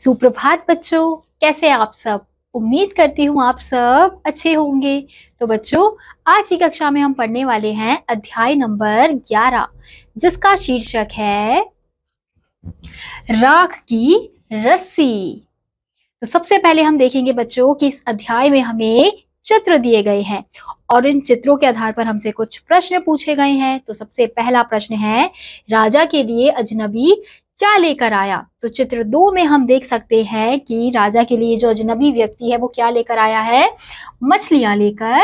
सुप्रभात बच्चों, कैसे हैं आप सब। उम्मीद करती हूँ आप सब अच्छे होंगे। तो बच्चों, आज की कक्षा में हम पढ़ने वाले हैं अध्याय नंबर 11, जिसका शीर्षक है राख की रस्सी। तो सबसे पहले हम देखेंगे बच्चों कि इस अध्याय में हमें चित्र दिए गए हैं और इन चित्रों के आधार पर हमसे कुछ प्रश्न पूछे गए हैं। तो सबसे पहला प्रश्न है, राजा के लिए अजनबी क्या लेकर आया। तो चित्र 2 में हम देख सकते हैं कि राजा के लिए जो अजनबी व्यक्ति है वो क्या लेकर आया है, मछलियां लेकर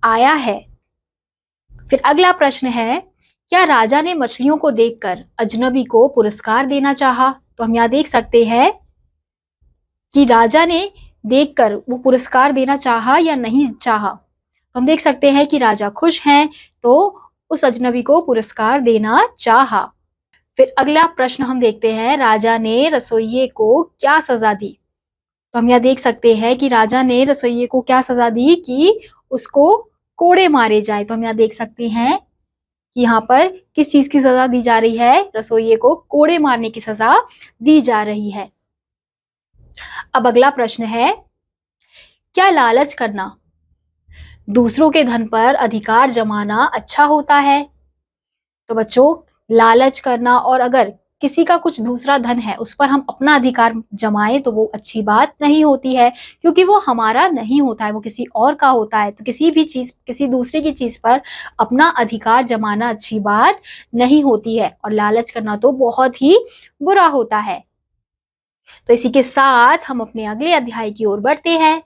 आया है। फिर अगला प्रश्न है, क्या राजा ने मछलियों को देखकर अजनबी को पुरस्कार देना चाहा। तो हम यहाँ देख सकते हैं कि राजा ने देखकर वो पुरस्कार देना चाहा या नहीं चाहा। तो हम देख सकते हैं कि राजा खुश हैं तो उस अजनबी को पुरस्कार देना चाहा। फिर अगला प्रश्न हम देखते हैं, राजा ने रसोइये को क्या सजा दी। तो हम यहाँ देख सकते हैं कि राजा ने रसोइये को क्या सजा दी कि उसको कोड़े मारे जाए। तो हम यहाँ देख सकते हैं कि यहाँ पर किस चीज की सजा दी जा रही है, रसोइये को कोड़े मारने की सजा दी जा रही है। अब अगला प्रश्न है, क्या लालच करना, दूसरों के धन पर अधिकार जमाना अच्छा होता है। तो बच्चों, लालच करना और अगर किसी का कुछ दूसरा धन है उस पर हम अपना अधिकार जमाएं तो वो अच्छी बात नहीं होती है, क्योंकि वो हमारा नहीं होता है, वो किसी और का होता है। तो किसी भी चीज, किसी दूसरे की चीज पर अपना अधिकार जमाना अच्छी बात नहीं होती है और लालच करना तो बहुत ही बुरा होता है। तो इसी के साथ हम अपने अगले अध्याय की ओर बढ़ते हैं।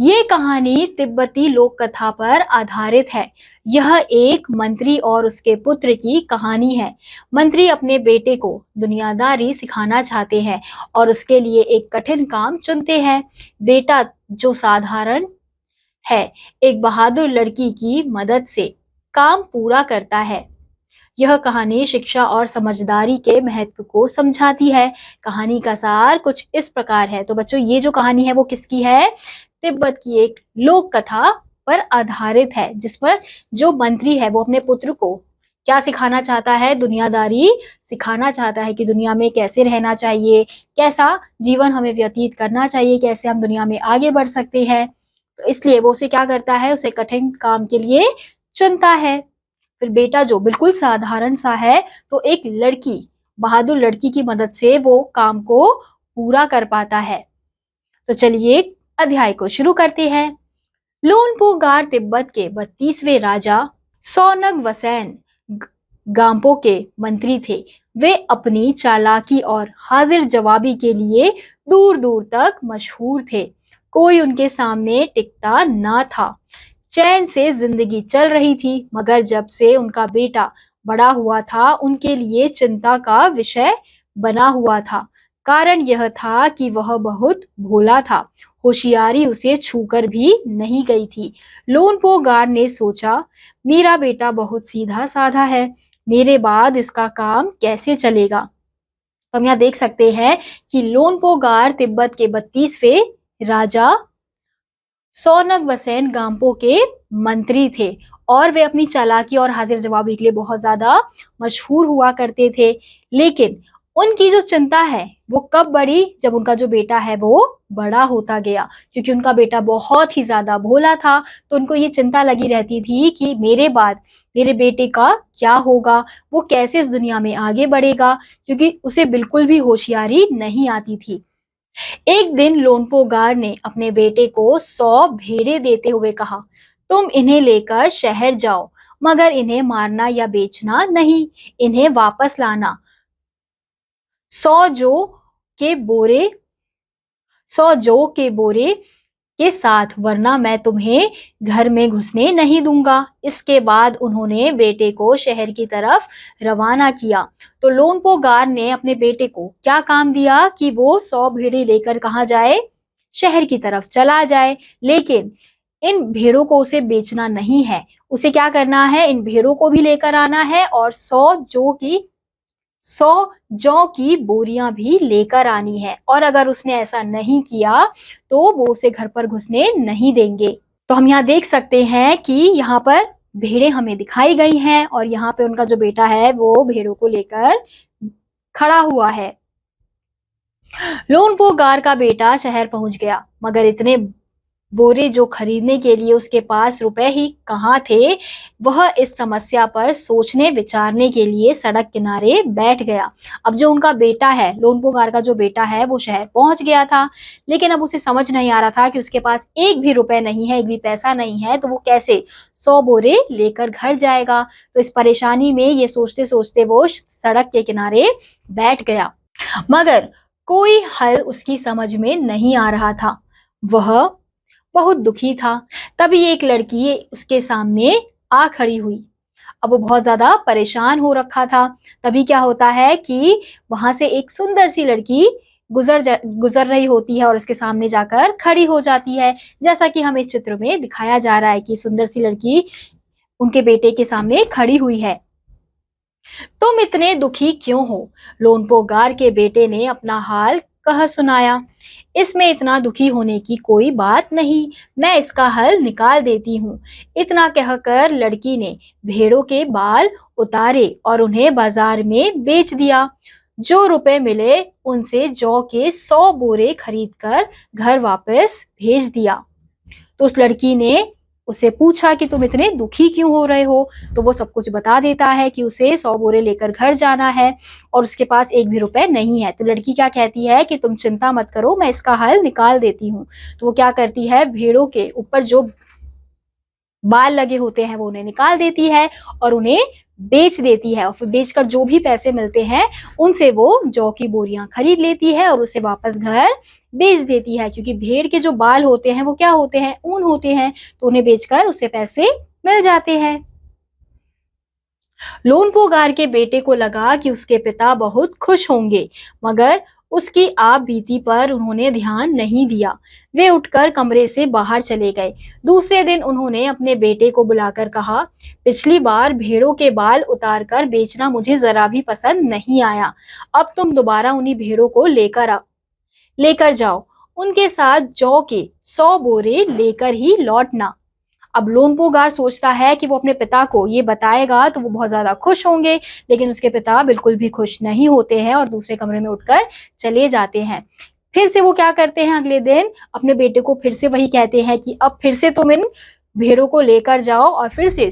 ये कहानी तिब्बती लोक कथा पर आधारित है। यह एक मंत्री और उसके पुत्र की कहानी है। मंत्री अपने बेटे को दुनियादारी सिखाना चाहते हैं और उसके लिए एक कठिन काम चुनते हैं। बेटा जो साधारण है, एक बहादुर लड़की की मदद से काम पूरा करता है। यह कहानी शिक्षा और समझदारी के महत्व को समझाती है। कहानी का सार कुछ इस प्रकार है। तो बच्चों, ये जो कहानी है वो किसकी है, तिब्बत की एक लोक कथा पर आधारित है, जिस पर जो मंत्री है वो अपने पुत्र को क्या सिखाना चाहता है, दुनियादारी सिखाना चाहता है कि दुनिया में कैसे रहना चाहिए, कैसा जीवन हमें व्यतीत करना चाहिए, कैसे हम दुनिया में आगे बढ़ सकते हैं। तो इसलिए वो उसे क्या करता है, उसे कठिन काम के लिए चुनता है। फिर बेटा जो बिल्कुल साधारण सा है, तो एक लड़की, बहादुर लड़की की मदद से वो काम को पूरा कर पाता है। तो चलिए अध्याय को शुरू करते हैं। लोनपो गार तिब्बत के 32वें राजा सौनग वसैन गाम्पो के मंत्री थे। वे अपनी चालाकी और हाजिर जवाबी के लिए दूर दूर तक मशहूर थे। कोई उनके सामने टिकता ना था। चैन से जिंदगी चल रही थी, मगर जब से उनका बेटा बड़ा हुआ था उनके लिए चिंता का विषय बना हुआ था। कारण यह था कि वह बहुत भोला था, होशियारी उसे छूकर भी नहीं गई थी। लोनपो गार ने सोचा, मेरा बेटा बहुत सीधा साधा है, मेरे बाद इसका काम कैसे चलेगा। तो हम यहाँ देख सकते हैं कि लोनपो गार तिब्बत के 32वें राजा सौनग वसैन गाम्पो के मंत्री थे और वे अपनी चालाकी और हाजिर जवाबी के लिए बहुत ज्यादा मशहूर हुआ करते थे। लेकिन उनकी जो चिंता है वो कब बढ़ी, जब उनका जो बेटा है वो बड़ा होता गया। क्योंकि उनका बेटा बहुत ही ज्यादा भोला था, तो उनको ये चिंता लगी रहती थी कि मेरे बाद मेरे बेटे का क्या होगा, वो कैसे इस दुनिया में आगे बढ़ेगा, क्योंकि उसे बिल्कुल भी होशियारी नहीं आती थी। एक दिन लोनपो गार ने अपने बेटे को 100 भेड़ें देते हुए कहा, तुम इन्हें लेकर शहर जाओ, मगर इन्हें मारना या बेचना नहीं, इन्हें वापस लाना 100 जौ के बोरे के साथ, वरना मैं तुम्हें घर में घुसने नहीं दूंगा। इसके बाद उन्होंने बेटे को शहर की तरफ रवाना किया। तो लोनपो गार ने अपने बेटे को क्या काम दिया कि वो 100 भेड़ें लेकर कहाँ जाए, शहर की तरफ चला जाए। लेकिन इन भेड़ों को उसे बेचना नहीं है, उसे क्या करना है, इन भेड़ों को भी लेकर आना है और 100 जौ की बोरियां भी लेकर आनी है। और अगर उसने ऐसा नहीं किया तो वो उसे घर पर घुसने नहीं देंगे। तो हम यहाँ देख सकते हैं कि यहाँ पर भेड़ें हमें दिखाई गई हैं और यहाँ पे उनका जो बेटा है वो भेड़ों को लेकर खड़ा हुआ है। लोनपो गार का बेटा शहर पहुंच गया, मगर इतने बोरे जो खरीदने के लिए उसके पास रुपए ही कहाँ थे। वह इस समस्या पर सोचने विचारने के लिए सड़क किनारे बैठ गया। अब जो उनका बेटा है, लोनपो गार का जो बेटा है, वो शहर पहुंच गया था, लेकिन अब उसे समझ नहीं आ रहा था कि उसके पास एक भी रुपए नहीं है, एक भी पैसा नहीं है, तो वो कैसे 100 बोरे लेकर घर जाएगा। तो इस परेशानी में ये सोचते सोचते वो सड़क के किनारे बैठ गया, मगर कोई हल उसकी समझ में नहीं आ रहा था। वह बहुत दुखी था। तभी एक लड़की उसके सामने आ खड़ी हुई। अब वो बहुत ज्यादा परेशान हो रखा था। तभी क्या होता है कि वहां से एक सुंदर सी लड़की गुजर रही होती है और उसके सामने जाकर खड़ी हो जाती है। जैसा कि हमें इस चित्र में दिखाया जा रहा है कि सुंदर सी लड़की उनके बेटे के सामने खड़ी हुई है। तुम इतने दुखी क्यों हो? लोनपो गार के बेटे ने अपना हाल कह सुनाया। इसमें इतना दुखी होने की कोई बात नहीं, मैं इसका हल निकाल देती हूँ। इतना कहकर लड़की ने भेड़ों के बाल उतारे और उन्हें बाजार में बेच दिया। जो रुपए मिले उनसे जौ के 100 बोरे खरीदकर घर वापस भेज दिया। तो उस लड़की ने उससे पूछा कि तुम इतने दुखी क्यों हो रहे हो? तो वो सब कुछ बता देता है कि उसे 100 बोरे लेकर घर जाना है और उसके पास एक भी रुपए नहीं है। तो लड़की क्या कहती है कि तुम चिंता मत करो, मैं इसका हल निकाल देती हूँ। तो वो क्या करती है, भेड़ों के ऊपर जो बाल लगे होते हैं वो उन्हें निकाल देती है और उन्हें बेच देती है, और फिर बेचकर जो भी पैसे मिलते हैं उनसे वो जौ की बोरियां खरीद लेती है और उसे वापस घर बेच देती है। क्योंकि भेड़ के जो बाल होते हैं वो क्या होते हैं, ऊन होते हैं, तो उन्हें बेचकर उसे पैसे मिल जाते हैं। लोनपो गार के बेटे को लगा कि उसके पिता बहुत खुश होंगे, मगर उसकी आप बीती पर उन्होंने ध्यान नहीं दिया। वे उठकर कमरे से बाहर चले गए। दूसरे दिन उन्होंने अपने बेटे को बुलाकर कहा, पिछली बार भेड़ों के बाल उतारकर बेचना मुझे जरा भी पसंद नहीं आया। अब तुम दोबारा उन्हीं भेड़ों को लेकर जाओ। उनके साथ जौ के 100 बोरे लेकर ही लौटना। अब लोनपो गार सोचता है कि वो अपने पिता को ये बताएगा तो वो बहुत ज्यादा खुश होंगे, लेकिन उसके पिता बिल्कुल भी खुश नहीं होते हैं और दूसरे कमरे में उठकर चले जाते हैं। फिर से वो क्या करते हैं, अगले दिन अपने बेटे को फिर से वही कहते हैं कि अब फिर से तुम इन भेड़ों को लेकर जाओ और फिर से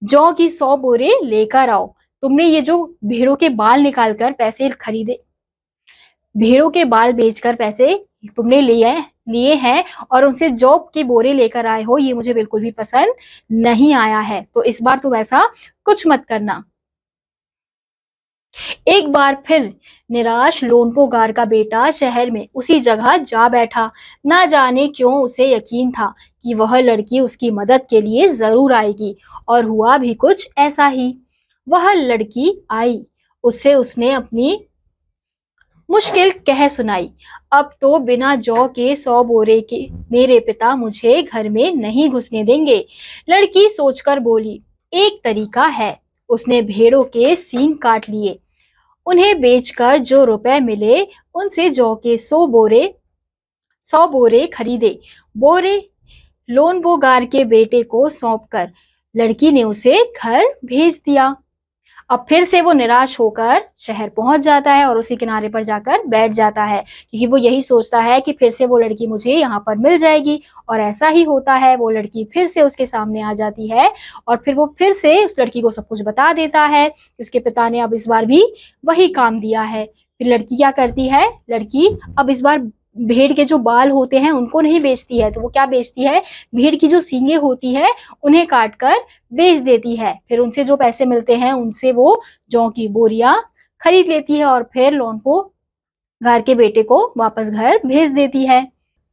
जौ की 100 बोरे लेकर आओ। तुमने ये जो भेड़ों के बाल निकाल कर पैसे खरीदे, भेड़ों के बाल बेचकर पैसे तुमने लिए हैं और उनसे जॉब के बोरे लेकर आए हो, ये मुझे बिल्कुल भी पसंद नहीं आया है। तो इस बार तुम ऐसा कुछ मत करना। एक बार फिर निराश लोनपो गार का बेटा शहर में उसी जगह जा बैठा। ना जाने क्यों उसे यकीन था कि वह लड़की उसकी मदद के लिए जरूर आएगी, और हुआ भी कुछ ऐसा ही। वह लड़की आई। उसने अपनी मुश्किल कह सुनाई। अब तो बिना जौ के 100 बोरे के मेरे पिता मुझे घर में नहीं घुसने देंगे। लड़की सोचकर बोली, एक तरीका है। उसने भेड़ों के सींग काट लिए। उन्हें बेचकर जो रुपए मिले उनसे जौ के 100 बोरे खरीदे। बोरे लोनपो गार के बेटे को सौंपकर लड़की ने उसे घर भेज दिया। अब फिर से वो निराश होकर शहर पहुंच जाता है और उसी किनारे पर जाकर बैठ जाता है, क्योंकि वो यही सोचता है कि फिर से वो लड़की मुझे यहाँ पर मिल जाएगी। और ऐसा ही होता है, वो लड़की फिर से उसके सामने आ जाती है और फिर वो फिर से उस लड़की को सब कुछ बता देता है। उसके पिता ने अब इस बार भी वही काम दिया है। फिर लड़की क्या करती है, लड़की अब इस बार भेड़ के जो बाल होते हैं उनको नहीं बेचती है, तो वो क्या बेचती है, भेड़ की जो सींगे होती है उन्हें काट कर बेच देती है। फिर उनसे जो पैसे मिलते हैं उनसे वो जौ की बोरियां खरीद लेती है और फिर लोनपो गार के बेटे को वापस घर भेज देती है।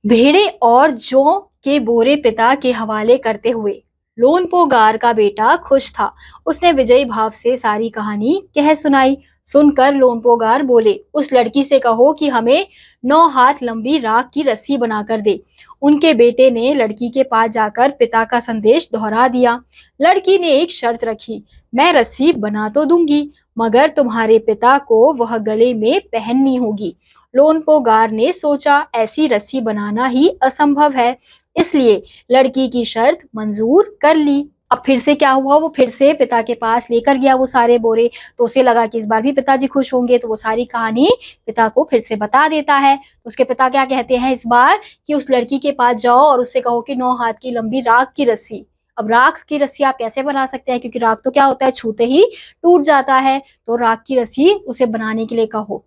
भेड़े और जौ के बोरे पिता के हवाले करते हुए लोनपो गार का बेटा खुश था। उसने विजयी भाव से सारी कहानी कह सुनाई। सुनकर लोनपो गार बोले, उस लड़की से कहो कि हमें 9 हाथ लंबी राख की रस्सी बनाकर दे। उनके बेटे ने लड़की के पास जाकर पिता का संदेश दोहरा दिया। लड़की ने एक शर्त रखी, मैं रस्सी बना तो दूंगी, मगर तुम्हारे पिता को वह गले में पहननी होगी। लोनपो गार ने सोचा, ऐसी रस्सी बनाना ही असंभव है, इसलिए लड़की की शर्त मंजूर कर ली। अब फिर से क्या हुआ, वो फिर से पिता के पास लेकर गया वो सारे बोरे। तो उसे लगा कि इस बार भी पिताजी खुश होंगे, तो वो सारी कहानी पिता को फिर से बता देता है। तो उसके पिता क्या कहते हैं इस बार कि उस लड़की के पास जाओ और उससे कहो कि 9 हाथ की लंबी राख की रस्सी। अब राख की रस्सी आप कैसे बना सकते हैं, क्योंकि राख तो क्या होता है, छूते ही टूट जाता है। तो राख की रस्सी उसे बनाने के लिए कहो।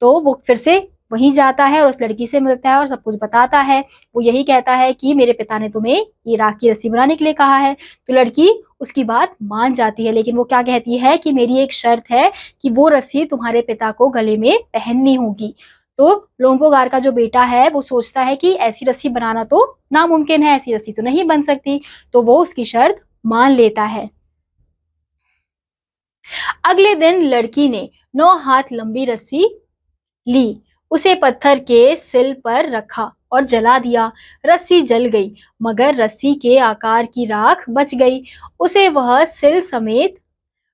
तो वो फिर से वहीं जाता है और उस लड़की से मिलता है और सब कुछ बताता है। वो यही कहता है कि मेरे पिता ने तुम्हें ये राख की रस्सी बनाने के लिए कहा है। तो लड़की उसकी बात मान जाती है, लेकिन वो क्या कहती है कि मेरी एक शर्त है कि वो रस्सी तुम्हारे पिता को गले में पहननी होगी। तो लोम्बोगार का जो बेटा है वो सोचता है कि ऐसी रस्सी बनाना तो नामुमकिन है, ऐसी रस्सी तो नहीं बन सकती। तो वो उसकी शर्त मान लेता है। अगले दिन लड़की ने 9 हाथ लंबी रस्सी ली, उसे पत्थर के सिल पर रखा और जला दिया। रस्सी जल गई, मगर रस्सी के आकार की राख बच गई। उसे वह सिल समेत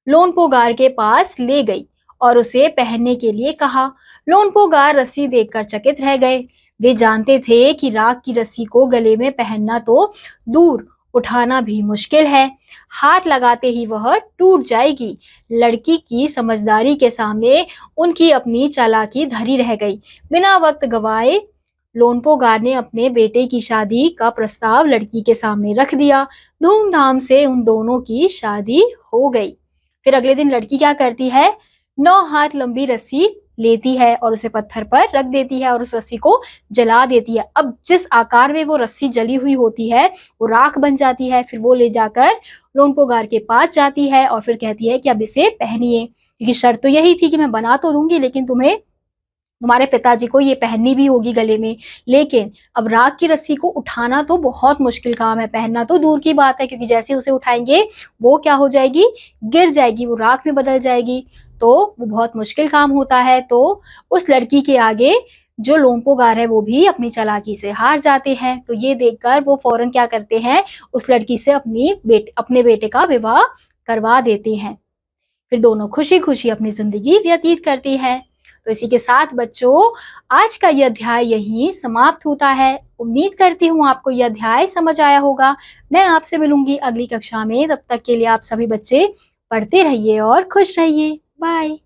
लोनपोगार के पास ले गई और उसे पहनने के लिए कहा। लोनपोगार रस्सी देखकर चकित रह गए। वे जानते थे कि राख की रस्सी को गले में पहनना तो दूर, उठाना भी मुश्किल है। हाथ लगाते ही वह टूट जाएगी। लड़की की समझदारी के सामने उनकी अपनी चालाकी धरी रह गई। बिना वक्त गवाए लोनपोगार ने अपने बेटे की शादी का प्रस्ताव लड़की के सामने रख दिया। धूमधाम से उन दोनों की शादी हो गई। फिर अगले दिन लड़की क्या करती है, 9 हाथ लंबी रस्सी लेती है और उसे पत्थर पर रख देती है और उस रस्सी को जला देती है। अब जिस आकार में वो रस्सी जली हुई होती है वो राख बन जाती है। फिर वो ले जाकर लोनपोगार के पास जाती है और फिर कहती है कि अब इसे पहनिए, क्योंकि शर्त तो यही थी कि मैं बना तो दूंगी, लेकिन तुम्हारे पिताजी को ये पहननी भी होगी गले में। लेकिन अब राख की रस्सी को उठाना तो बहुत मुश्किल काम है, पहनना तो दूर की बात है, क्योंकि जैसे उसे उठाएंगे वो क्या हो जाएगी, गिर जाएगी, वो राख में बदल जाएगी। तो वो बहुत मुश्किल काम होता है। तो उस लड़की के आगे जो लोम्पोगार है वो भी अपनी चालाकी से हार जाते हैं। तो ये देखकर वो फौरन क्या करते हैं, उस लड़की से अपने बेटे का विवाह करवा देते हैं। फिर दोनों खुशी खुशी अपनी जिंदगी व्यतीत करती है। तो इसी के साथ बच्चों आज का यह अध्याय यहीं समाप्त होता है। उम्मीद करती हूँ आपको यह अध्याय समझ आया होगा। मैं आपसे मिलूंगी अगली कक्षा में। तब तक के लिए आप सभी बच्चे पढ़ते रहिए और खुश रहिए। बाय।